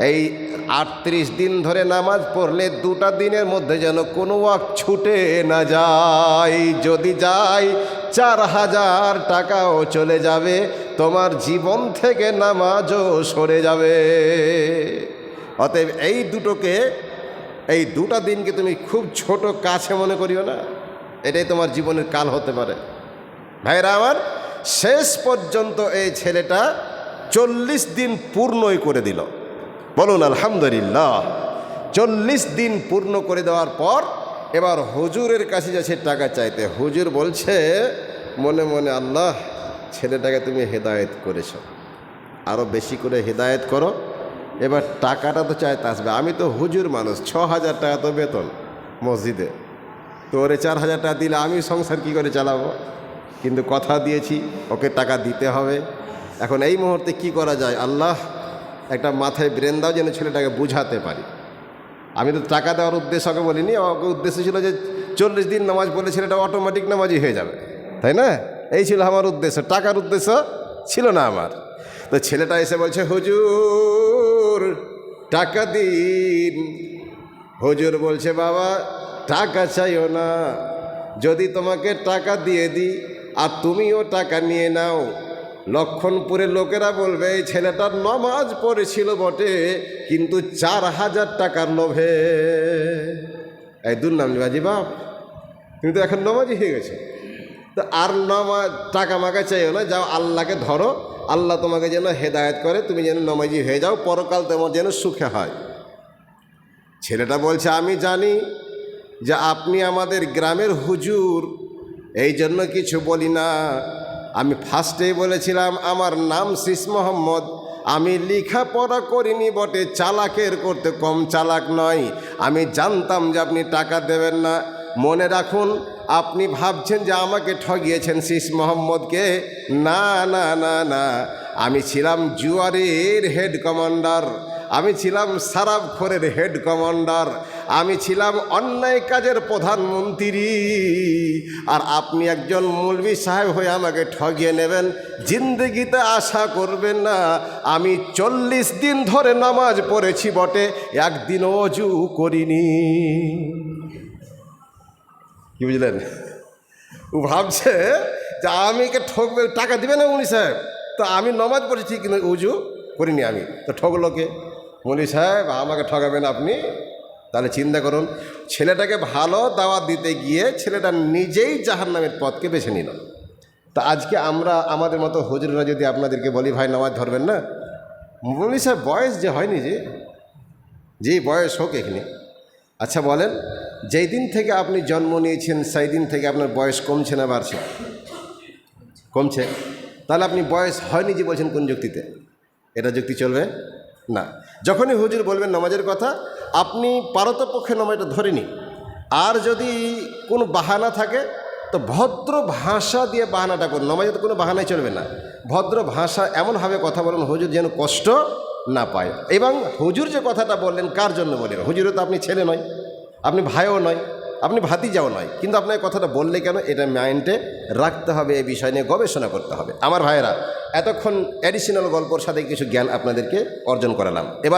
এই 38 দিন ধরে নামাজ পড়লে 2টা দিনের মধ্যে যেন কোনো ওয়াক্ত ছুটে না যায়। যদি যায় 4000 টাকাও চলে যাবে, তোমার জীবন থেকে নামাজও সরে যাবে। অতএব এই 2টা দিনকে তুমি খুব ছোট কাছে মনে করিও না। এটাই তোমার জীবনের কাল হতে পারে। ভাইরা আমার, শেষ পর্যন্ত এই ছেলেটা 40 দিন পূর্ণই করে দিল। বলুন আলহামদুলিল্লাহ। 40 দিন পূর্ণ করে দেওয়ার পর এবার হুজুরের কাছে যাচ্ছে টাকা চাইতে। হুজুর বলছে মনে মনে, আল্লাহ, ছেলেটাকে তুমি হেদায়েত করেছো, আরও বেশি করে হেদায়েত করো। এবার টাকাটা তো চাইতে আসবে। আমি তো হুজুর মানুষ, 6000 টাকা তো বেতন মসজিদে, তো ওরে 4000 টাকা দিলে আমি সংসার কী করে চালাবো? কিন্তু কথা দিয়েছি, ওকে টাকা দিতে হবে। এখন এই মুহূর্তে কি করা যায়? আল্লাহ, একটা মাথায় ব্রেন দাও যেন ছেলেটাকে বুঝাতে পারি। আমি তো টাকা দেওয়ার উদ্দেশ্য ওকে বলিনি, ওকে উদ্দেশ্য ছিল যে 40 দিন নামাজ পড়লে ছেলেটা অটোমেটিক নামাজি হয়ে যাবে, তাই না? এই ছিল আমার উদ্দেশ্য, টাকার উদ্দেশ্য ছিল না আমার। তো ছেলেটা এসে বলছে, হুজুর টাকা দিন। হুজুর বলছে, বাবা টাকা চাইও না, যদি তোমাকে টাকা দিয়ে দিই আর তুমিও টাকা নিয়ে নাও, লক্ষণপুরের লোকেরা বলবে এই ছেলেটার নামাজ পড়েছিল বটে, কিন্তু 4000 টাকার লোভে। এই দুর্নামবাজি বাপ, তুমি তো এখন নামাজি হয়ে গেছে। তো আর টাকা মাকা চাইও না, যাও আল্লাহকে ধরো, আল্লাহ তোমাকে যেন হেদায়েত করে, তুমি যেন নামাজি হয়ে যাও, পরকাল তোমার যেন সুখে হয়। ছেলেটা বলছে, আমি জানি যে আপনি আমাদের গ্রামের হুজুর, এই জন্য কিছু বলি না। আমি ফার্স্টেই বলেছিলাম আমার নাম শীষ মোহাম্মদ, আমি লেখাপড়া করিনি বটে, চালাকের করতে কম চালাক নয়। আমি জানতাম যে আপনি টাকা দেবেন না। মনে রাখুন, আপনি ভাবছেন যে আমাকে ঠগিয়েছেন শীষ মোহাম্মদকে। না না না না, আমি ছিলাম জুয়ারের হেড কমান্ডার, আমি ছিলাম সারাবখোরের হেড কমান্ডার, আমি ছিলাম অন্যায় কাজের প্রধানমন্ত্রী। আর আপনি একজন মৌলভী সাহেব হয়ে আমাকে ঠগিয়ে নেবেন, জিন্দগিতে আশা করবেন না। আমি 40 দিন ধরে নামাজ পড়েছি বটে, একদিনও অজু করিনি। কি বুঝলেন? ও ভাবছে যে আমিকে ঠকবে, টাকা দিবে না মৌলী সাহেব, তো আমি নামাজ পড়েছি কিন্তু উজু করিনি, আমি তো ঠকলো কে? মৌলী সাহেব আমাকে ঠকাবেন আপনি? তাহলে চিন্তা করুন, ছেলেটাকে ভালো দাওয়াত দিতে গিয়ে ছেলেটা নিজেই জাহান্নামের পথকে বেছে নিল। তা আজকে আমরা আমাদের মতো হুজুররা যদি আপনাদেরকে বলি, ভাই নামাজ ধরবেন না, মৌলী সাহেব বয়স যে হয়নি, যে বয়স হোক এখানে। আচ্ছা বলেন, যেই দিন থেকে আপনি জন্ম নিয়েছেন সেই দিন থেকে আপনার বয়স কমছে না বাড়ছে? কমছে। তাহলে আপনি বয়স হয়নি যে বলছেন কোন যুক্তিতে? এটা যুক্তি চলবে না। যখনই হুজুর বলবেন নামাজের কথা, আপনি পারতপক্ষে নামাজটা ধরে নিন। আর যদি কোনো বাহানা থাকে তো ভদ্র ভাষা দিয়ে বাহানাটা করুন। নামাজে তো কোনো বাহানাই চলবে না। ভদ্র ভাষা এমনভাবে কথা বলুন হুজুর যেন কষ্ট না পায়। এবং হুজুর যে কথাটা বললেন কার জন্য বললেন? হুজুরও তো আপনি ছেলে নয়, আপনি ভাইও নয়, আপনি ভাতিজাও নয়, কিন্তু আপনার কথাটা বললে কেন, এটা মাইন্ডে রাখতে হবে, এই বিষয় নিয়ে গবেষণা করতে হবে। আমার ভাইয়েরা, এতক্ষণ অ্যাডিশনাল গল্পর সাথে কিছু জ্ঞান আপনাদেরকে অর্জন করালাম। এবার